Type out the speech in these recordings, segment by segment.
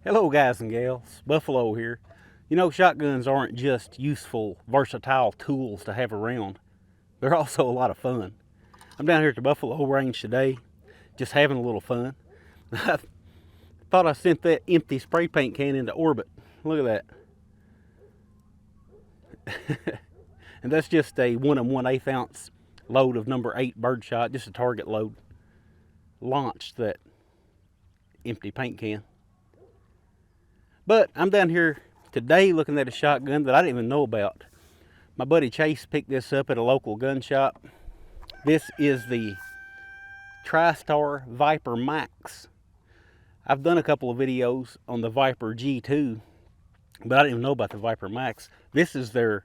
Hello guys and gals, Buffalo here. You know, shotguns aren't just useful, versatile tools to have around. They're also a lot of fun. I'm down here at the Buffalo Range today, just having a little fun. I thought I sent that empty spray paint can into orbit. Look at that. And that's just a 1 1/8 ounce load of number 8 birdshot, just a target load. Launched that empty paint can. But I'm down here today looking at a shotgun that I didn't even know about. My buddy Chase picked this up at a local gun shop. This is the TriStar Viper Max. I've done a couple of videos on the Viper G2, but I didn't even know about the Viper Max. This is their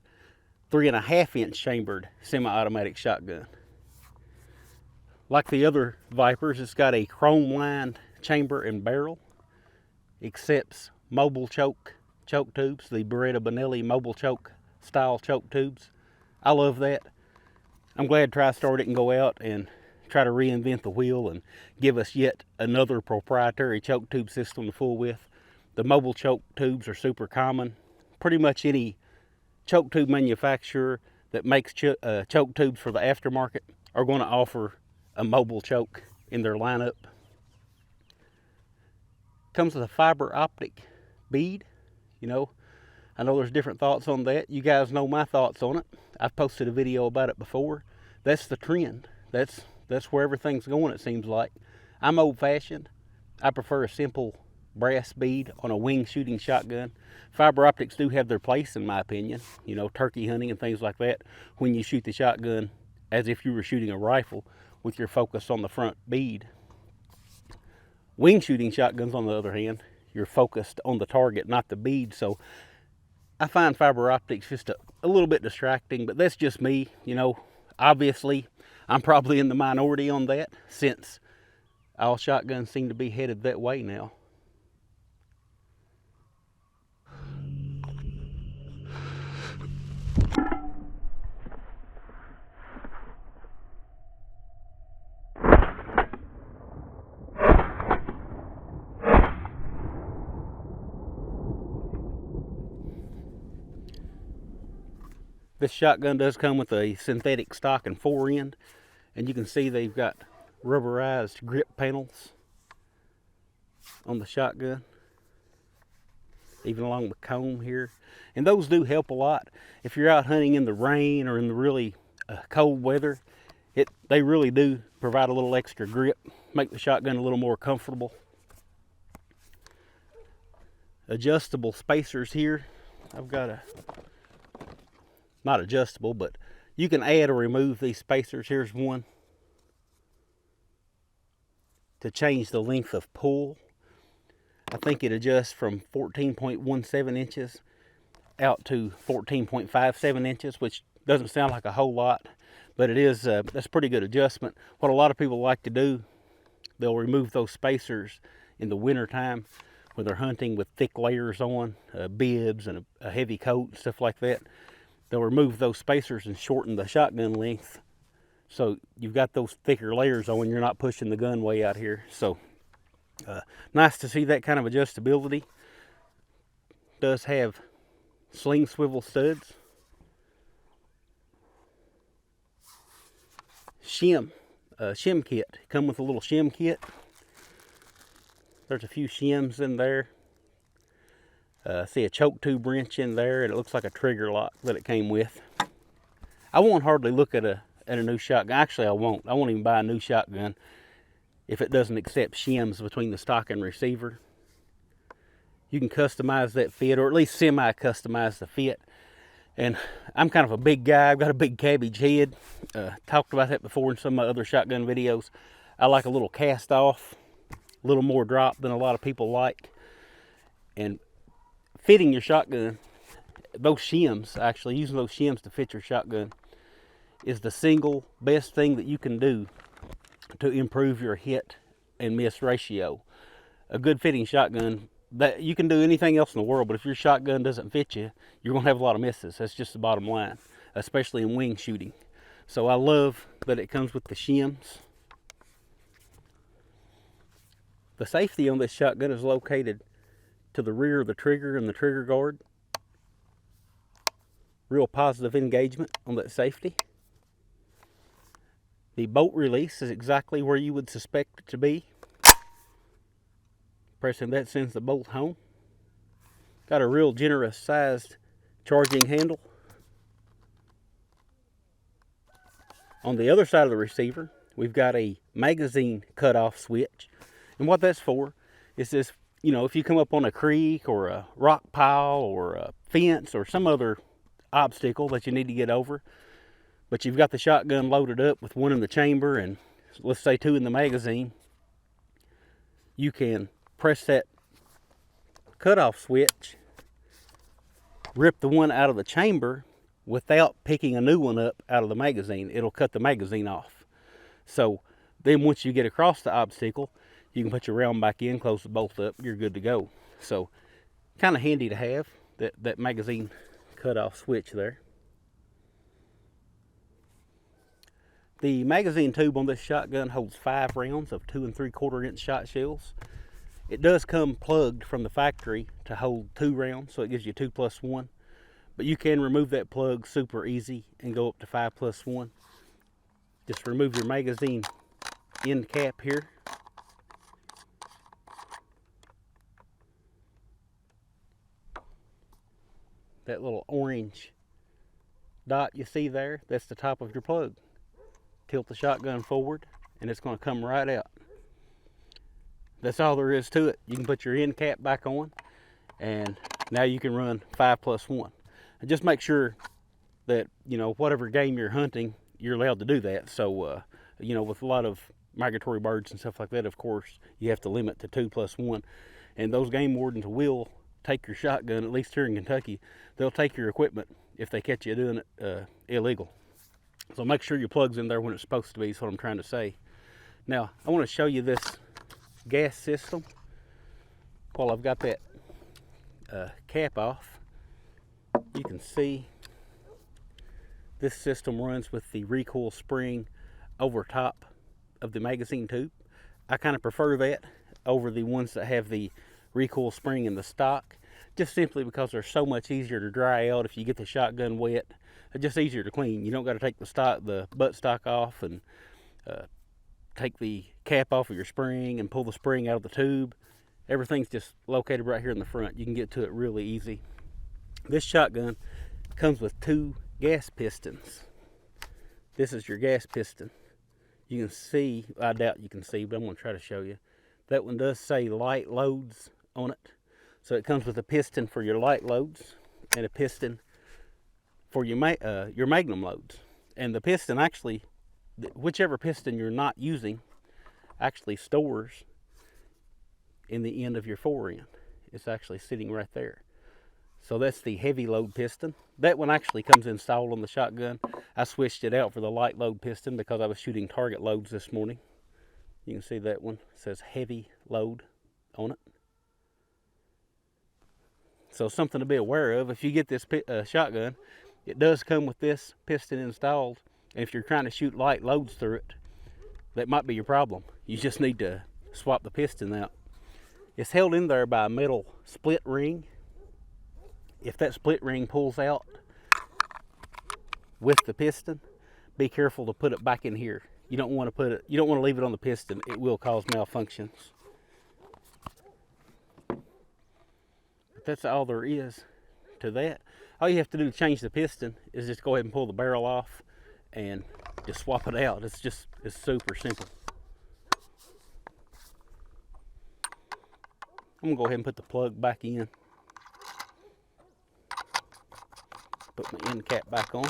3.5 inch chambered semi-automatic shotgun. Like the other Vipers, it's got a chrome lined chamber and barrel. Accepts mobile choke tubes, the Beretta Benelli mobile choke style choke tubes. I love that. I'm glad TriStar didn't go out and try to reinvent the wheel and give us yet another proprietary choke tube system to fool with. The mobile choke tubes are super common. Pretty much any choke tube manufacturer that makes choke tubes for the aftermarket are going to offer a mobile choke in their lineup. Comes with a fiber optic bead. You know, I know there's different thoughts on that. You guys know my thoughts on it. I've posted a video about it before. That's the trend. That's where everything's going, it seems like. I'm old-fashioned. I prefer a simple brass bead on a wing shooting shotgun. Fiber optics do have their place, in my opinion. You know, turkey hunting and things like that. When you shoot the shotgun as if you were shooting a rifle with your focus on the front bead. Wing shooting shotguns, on the other hand, you're focused on the target, not the bead. So I find fiber optics just a little bit distracting, but that's just me. You know, obviously I'm probably in the minority on that, since all shotguns seem to be headed that way now. This shotgun does come with a synthetic stock and forend, and you can see they've got rubberized grip panels on the shotgun, even along the comb here. And those do help a lot. If you're out hunting in the rain or in the really cold weather, they really do provide a little extra grip, make the shotgun a little more comfortable. Adjustable spacers here. I've got not adjustable, but you can add or remove these spacers. Here's one to change the length of pull. I think it adjusts from 14.17 inches out to 14.57 inches, which doesn't sound like a whole lot, but it is. That's pretty good adjustment. What a lot of people like to do, they'll remove those spacers in the winter time when they're hunting with thick layers on, bibs and a heavy coat, stuff like that. They'll remove those spacers and shorten the shotgun length, so you've got those thicker layers on. You're not pushing the gun way out here. So nice to see that kind of adjustability. Does have sling swivel studs. Shim kit. Come with a little shim kit. There's a few shims in there. See a choke tube wrench in there, and it looks like a trigger lock that it came with. I won't hardly look at a new shotgun. Actually, I won't even buy a new shotgun if it doesn't accept shims between the stock and receiver. You can customize that fit, or at least semi-customize the fit. And I'm kind of a big guy. I've got a big cabbage head. Talked about that before in some of my other shotgun videos. I like a little cast off, a little more drop than a lot of people like. And fitting your shotgun, those shims, actually using those shims to fit your shotgun, is the single best thing that you can do to improve your hit and miss ratio. A good fitting shotgun, that you can do anything else in the world, but if your shotgun doesn't fit you, you're going to have a lot of misses. That's just the bottom line, especially in wing shooting. So I love that it comes with the shims. The safety on this shotgun is located to the rear of the trigger and the trigger guard. Real positive engagement on that safety. The bolt release is exactly where you would suspect it to be. Pressing that sends the bolt home. Got a real generous sized charging handle. On the other side of the receiver, we've got a magazine cutoff switch. And what that's for is this, you know, if you come up on a creek or a rock pile or a fence or some other obstacle that you need to get over, but you've got the shotgun loaded up with one in the chamber and let's say 2 in the magazine, you can press that cutoff switch, rip the one out of the chamber without picking a new one up out of the magazine. It'll cut the magazine off. So then once you get across the obstacle, you can put your round back in, close the bolt up, you're good to go. So kind of handy to have that magazine cutoff switch there. The magazine tube on this shotgun holds 5 rounds of 2 3/4 inch shot shells. It does come plugged from the factory to hold 2 rounds, so it gives you 2 + 1. But you can remove that plug super easy and go up to 5 + 1. Just remove your magazine end cap here. That little orange dot you see there, that's the top of your plug. Tilt the shotgun forward and it's going to come right out. That's all there is to it. You can put your end cap back on and now you can run 5 + 1. And just make sure that, you know, whatever game you're hunting, you're allowed to do that. So, you know, with a lot of migratory birds and stuff like that, of course, you have to limit to 2 + 1. And those game wardens will take your shotgun, at least here in Kentucky. They'll take your equipment if they catch you doing it illegal. So make sure your plug's in there when it's supposed to be, is what I'm trying to say. Now, I want to show you this gas system while I've got that cap off. You can see this system runs with the recoil spring over top of the magazine tube. I kind of prefer that over the ones that have the recoil spring in the stock, just simply because they're so much easier to dry out if you get the shotgun wet. They're just easier to clean. You don't got to take the butt stock off and take the cap off of your spring and pull the spring out of the tube. Everything's just located right here in the front. You can get to it really easy. This shotgun comes with 2 gas pistons. This is your gas piston. You can see, I doubt you can see, but I'm going to try to show you. That one does say light loads on it. So it comes with a piston for your light loads and a piston for your Magnum loads. And the piston actually, whichever piston you're not using, actually stores in the end of your fore end. It's actually sitting right there. So that's the heavy load piston. That one actually comes installed on the shotgun. I switched it out for the light load piston because I was shooting target loads this morning. You can see that one says heavy load on it. So something to be aware of. If you get this shotgun, it does come with this piston installed. And if you're trying to shoot light loads through it, that might be your problem. You just need to swap the piston out. It's held in there by a metal split ring. If that split ring pulls out with the piston, be careful to put it back in here. You don't want to leave it on the piston. It will cause malfunctions. But that's all there is to that. All you have to do to change the piston is just go ahead and pull the barrel off and just swap it out. It's super simple. I'm gonna go ahead and put the plug back in. Put my end cap back on.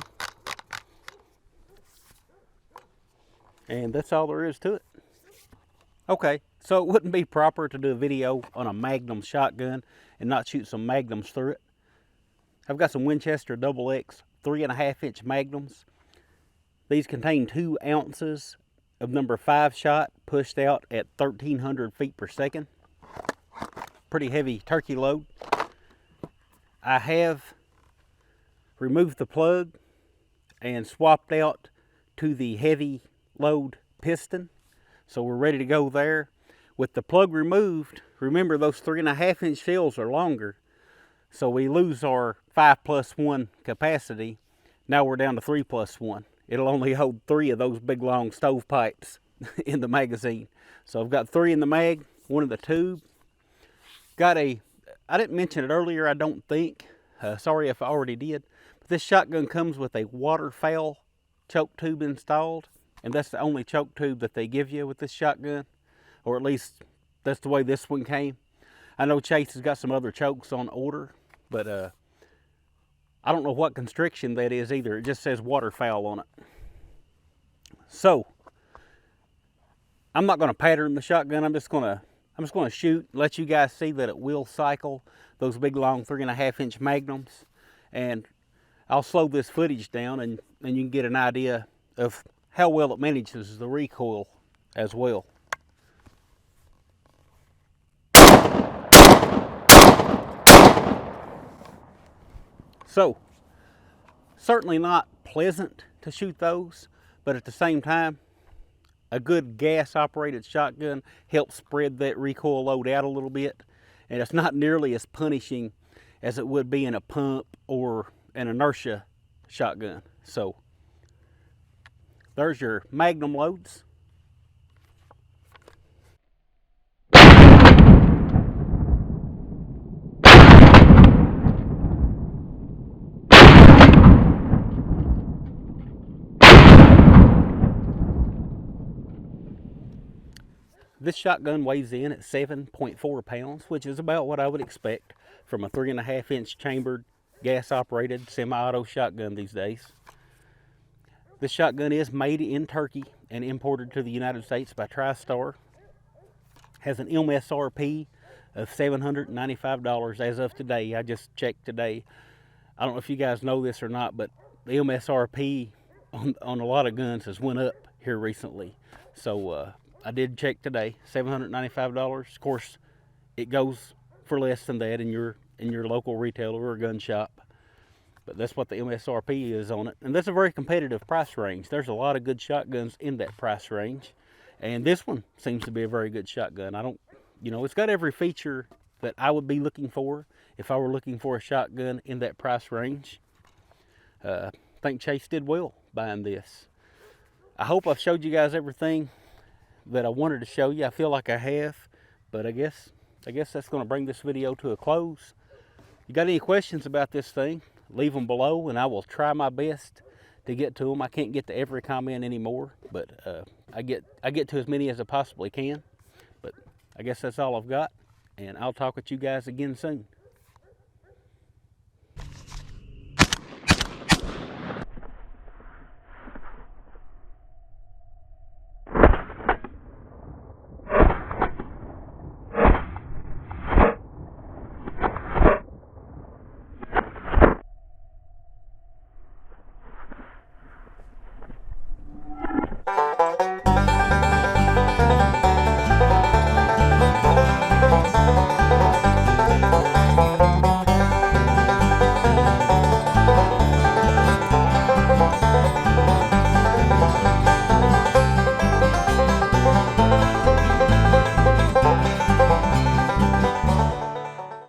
And that's all there is to it. Okay, so it wouldn't be proper to do a video on a Magnum shotgun and not shoot some Magnums through it. I've got some Winchester XX 3.5 inch Magnums. These contain 2 ounces of number 5 shot pushed out at 1,300 feet per second. Pretty heavy turkey load. I have removed the plug and swapped out to the heavy load piston. So we're ready to go there. With the plug removed, remember those 3.5-inch shells are longer, so we lose our 5+1 capacity. Now we're down to 3+1. It'll only hold 3 of those big long stovepipes in the magazine. So I've got 3 in the mag, 1 in the tube. Got I didn't mention it earlier, I don't think. Sorry if I already did. But this shotgun comes with a waterfowl choke tube installed, and that's the only choke tube that they give you with this shotgun, or at least that's the way this one came. I know Chase has got some other chokes on order, but I don't know what constriction that is either. It just says waterfowl on it. So I'm not going to pattern the shotgun. I'm just going to shoot, let you guys see that it will cycle those big long 3.5-inch Magnums, and I'll slow this footage down, and you can get an idea of how well it manages the recoil as well. So, certainly not pleasant to shoot those, but at the same time, a good gas operated shotgun helps spread that recoil load out a little bit, and it's not nearly as punishing as it would be in a pump or an inertia shotgun. So there's your Magnum loads. This shotgun weighs in at 7.4 pounds, which is about what I would expect from a 3.5-inch chambered, gas-operated, semi-auto shotgun these days. This shotgun is made in Turkey and imported to the United States by TriStar. Has an MSRP of $795 as of today. I just checked today. I don't know if you guys know this or not, but the MSRP on a lot of guns has went up here recently. So I did check today, $795. Of course, it goes for less than that in your local retailer or gun shop, but that's what the MSRP is on it. And that's a very competitive price range. There's a lot of good shotguns in that price range, and this one seems to be a very good shotgun. It's got every feature that I would be looking for if I were looking for a shotgun in that price range. I think Chase did well buying this. I hope I've showed you guys everything that I wanted to show you. I feel like I have, but I guess that's going to bring this video to a close. You got any questions about this thing, leave them below, and I will try my best to get to them. I can't get to every comment anymore, but I get to as many as I possibly can. But I guess that's all I've got, and I'll talk with you guys again soon.